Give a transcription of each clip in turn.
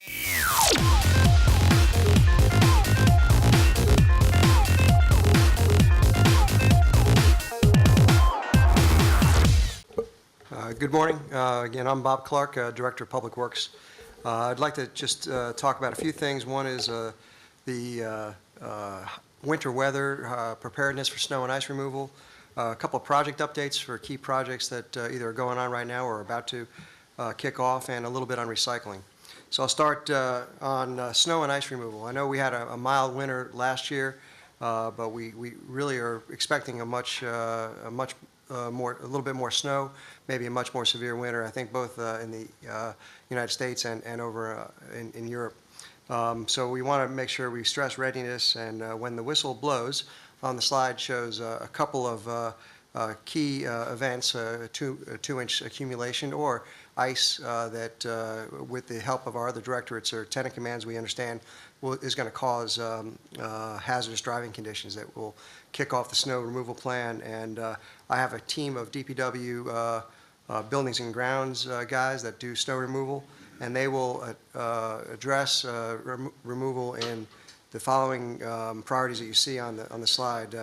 Good morning. Again, I'm Bob Clarke, Director of Public Works. I'd like to just talk about a few things. One is the winter weather preparedness for snow and ice removal, a couple of project updates for key projects that either are going on right now or are about to kick off, and a little bit on recycling. So I'll start on snow and ice removal. I know we had a mild winter last year, but we really are expecting a little bit more snow, maybe a much more severe winter, I think both in the United States and over in Europe. So we want to make sure we stress readiness, and when the whistle blows, on the slide shows a couple of key events, a two-inch accumulation or ice that, with the help of our other directorates or tenant commands, we understand is going to cause hazardous driving conditions that will kick off the snow removal plan. And I have a team of DPW buildings and grounds guys that do snow removal, and they will address removal in the following priorities that you see on the slide.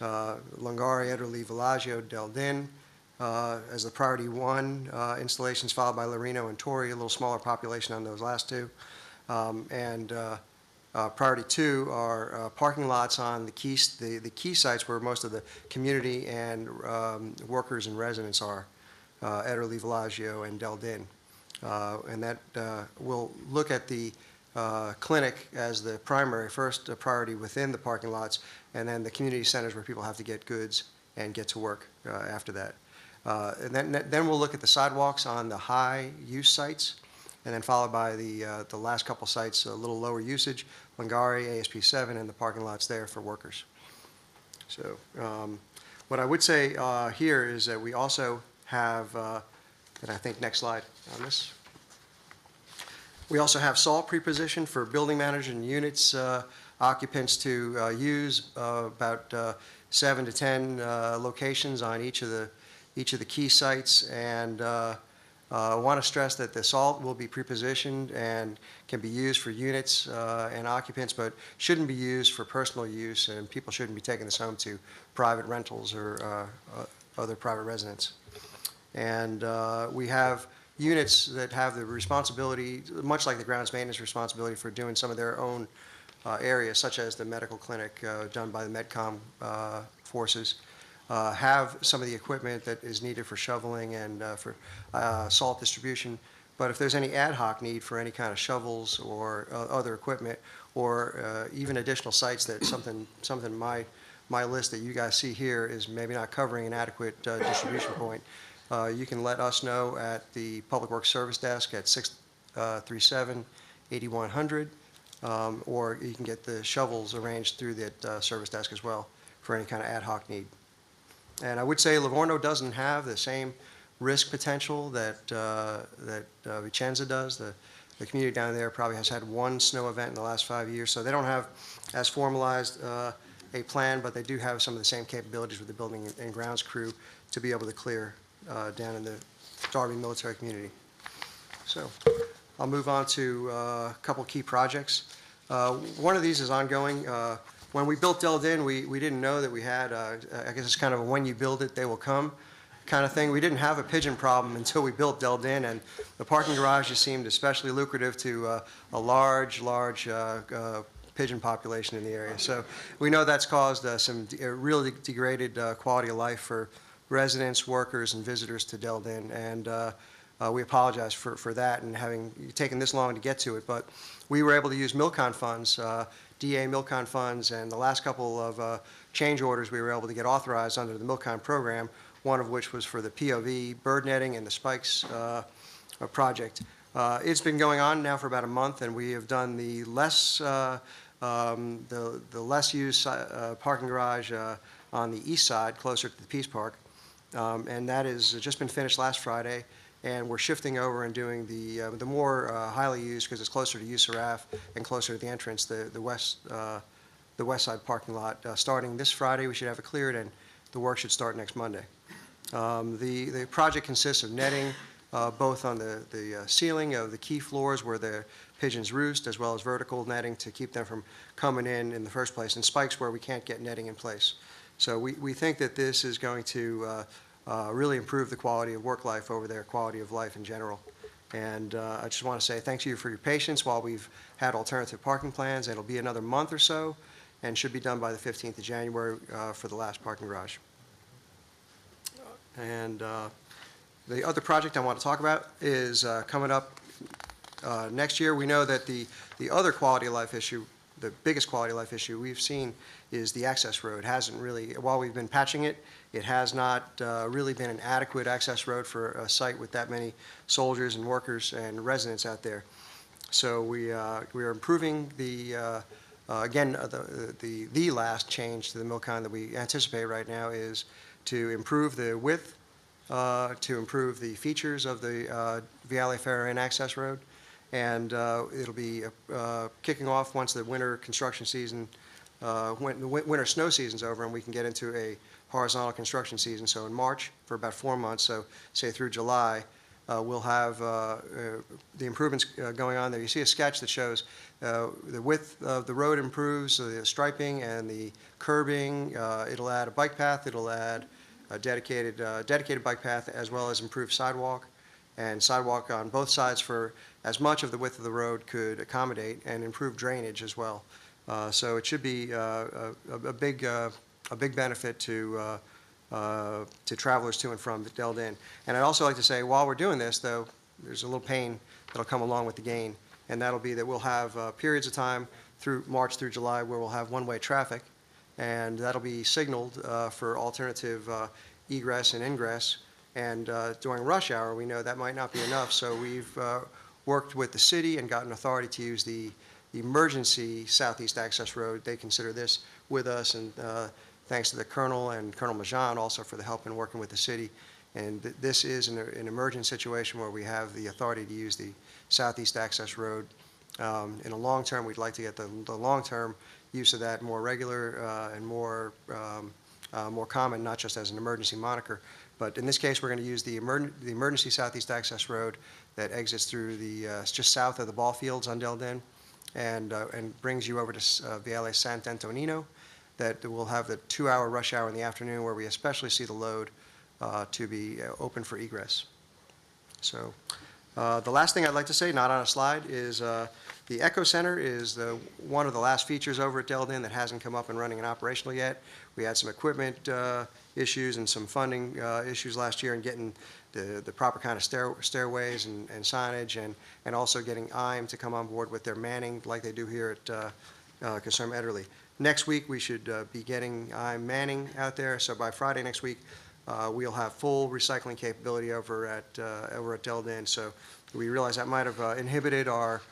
Lungari, Ederle, Villaggio, Del Din as the priority one installations, followed by Lorino and Torrey, a little smaller population on those last two. Priority two are parking lots on the key sites where most of the community and workers and residents are, Ederle, Villaggio, and Del Din. And that will look at the clinic as the primary first priority within the parking lots, and then the community centers where people have to get goods and get to work after that. And then we'll look at the sidewalks on the high use sites, and then followed by the last couple sites, a little lower usage, Lungari, ASP 7, and the parking lots there for workers. So what I would say here is that we also have, and I think next slide on this, we also have salt pre-positioned for building managers and units occupants to use about 7 to 10 locations on each of the key sites. And I want to stress that the salt will be pre-positioned and can be used for units and occupants, but shouldn't be used for personal use, and people shouldn't be taking this home to private rentals or other private residents. And we have units that have the responsibility, much like the grounds maintenance responsibility, for doing some of their own areas, such as the medical clinic done by the Medcom forces, have some of the equipment that is needed for shoveling and for salt distribution. But if there's any ad hoc need for any kind of shovels or other equipment, or even additional sites that something my list that you guys see here is maybe not covering an adequate distribution point, you can let us know at the Public Works Service Desk at 637-8100, or you can get the shovels arranged through that service desk as well for any kind of ad hoc need. And I would say Livorno doesn't have the same risk potential that Vicenza does. The community down there probably has had one snow event in the last 5 years, so they don't have as formalized a plan, but they do have some of the same capabilities with the building and grounds crew to be able to clear down in the Darby military community. So I'll move on to a couple key projects. One of these is ongoing. When we built Del Din, we didn't know that we had, I guess it's kind of a when you build it, they will come kind of thing. We didn't have a pigeon problem until we built Del Din, and the parking garage just seemed especially lucrative to a large pigeon population in the area. So we know that's caused some really degraded quality of life for residents, workers, and visitors to Del Din, and we apologize for that and having taken this long to get to it. But we were able to use Milcon funds, DA Milcon funds, and the last couple of change orders we were able to get authorized under the Milcon program, one of which was for the POV bird netting and the spikes project. It's been going on now for about a month, and we have done the less used parking garage on the east side, closer to the Peace Park. And that has just been finished last Friday, and we're shifting over and doing the more highly used, because it's closer to USARAF and closer to the entrance, the west side parking lot. Starting this Friday, we should have it cleared, and the work should start next Monday. The project consists of netting both on the ceiling of the key floors where the pigeons roost, as well as vertical netting to keep them from coming in the first place, and spikes where we can't get netting in place. So we think that this is going to really improve the quality of work life over there, quality of life in general. And I just want to say thank you for your patience while we've had alternative parking plans. It'll be another month or so and should be done by the 15th of January for the last parking garage. And the other project I want to talk about is coming up next year. We know that the other quality of life issue, the biggest quality of life issue we've seen is the access road. It hasn't really, while we've been patching it, it has not really been an adequate access road for a site with that many soldiers and workers and residents out there. So we are improving the last change to the Milcon that we anticipate right now is to improve the width, to improve the features of the Viale Ferrer access road, and it'll be kicking off once the winter construction season, when the winter snow season's over, and we can get into a horizontal construction season. So in March, for about 4 months, so say through July, we'll have the improvements going on there. You see a sketch that shows the width of the road improves, the striping and the curbing. It'll add a bike path. It'll add a dedicated bike path, as well as improved sidewalk, and sidewalk on both sides for as much of the width of the road could accommodate, and improve drainage as well. So it should be a big benefit to travelers to and from Dell-Din. And I'd also like to say, while we're doing this, though, there's a little pain that'll come along with the gain, and that'll be that we'll have periods of time through March through July where we'll have one-way traffic, and that'll be signaled for alternative egress and ingress. And during rush hour, we know that might not be enough, so we've worked with the city and gotten authority to use the emergency southeast access road. They consider this with us, and thanks to the Colonel and Colonel Majan also for the help in working with the city. And this is an emergent situation where we have the authority to use the southeast access road. In the long term, we'd like to get the long-term use of that more regular and more common, not just as an emergency moniker. But in this case, we're going to use the emergency southeast access road that exits through just south of the ball fields on Dell-Din, and brings you over to Viale Sant'Antonino. That will have the 2-hour rush hour in the afternoon, where we especially see the load to be open for egress. So the last thing I'd like to say, not on a slide, is the Echo Center is one of the last features over at Dell-Din that hasn't come up and running and operational yet. We had some equipment issues and some funding issues last year in getting the proper kind of stairways and signage, and also getting IME to come on board with their manning like they do here at Concern Ederle. Next week, we should be getting IME manning out there, so by Friday next week, we'll have full recycling capability over at Dell-Din. So we realize that might have inhibited our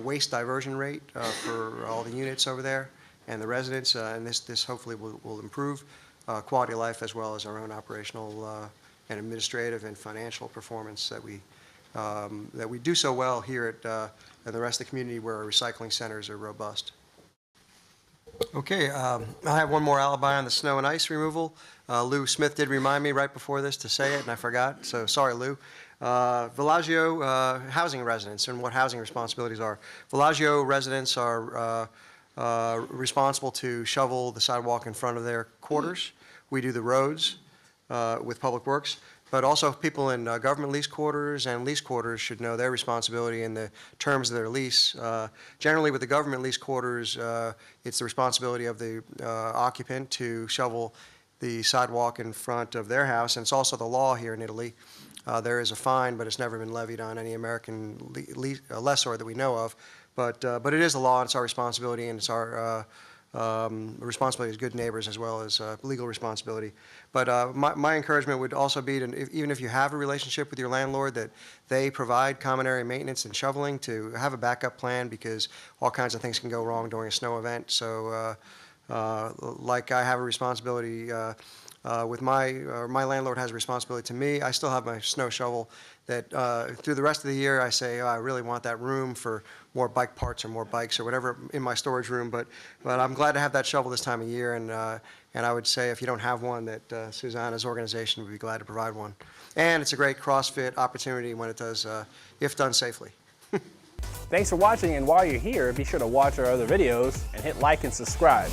waste diversion rate for all the units over there and the residents, and this hopefully will improve quality of life, as well as our own operational and administrative and financial performance that we do so well here at and the rest of the community, where our recycling centers are robust. Okay, I have one more alibi on the snow and ice removal. Lou Smith did remind me right before this to say it, and I forgot, so sorry, Lou. Villaggio housing residents and what housing responsibilities are. Villaggio residents are responsible to shovel the sidewalk in front of their quarters. We do the roads with Public Works, but also people in government lease quarters and lease quarters should know their responsibility in the terms of their lease. Generally, with the government lease quarters, it's the responsibility of the occupant to shovel the sidewalk in front of their house, and it's also the law here in Italy. There is a fine, but it's never been levied on any American lessor that we know of. But it is the law, and it's our responsibility, and it's our responsibility as good neighbors, as well as legal responsibility. But my encouragement would also be to, even if you have a relationship with your landlord, that they provide common area maintenance and shoveling, to have a backup plan, because all kinds of things can go wrong during a snow event. So like I have a responsibility with my landlord has a responsibility to me. I still have my snow shovel that through the rest of the year I say, oh, I really want that room for more bike parts or more bikes or whatever in my storage room. But I'm glad to have that shovel this time of year, and I would say if you don't have one, that Susanna's organization would be glad to provide one. And it's a great CrossFit opportunity when it does, if done safely. Thanks for watching, and while you're here, be sure to watch our other videos and hit like and subscribe.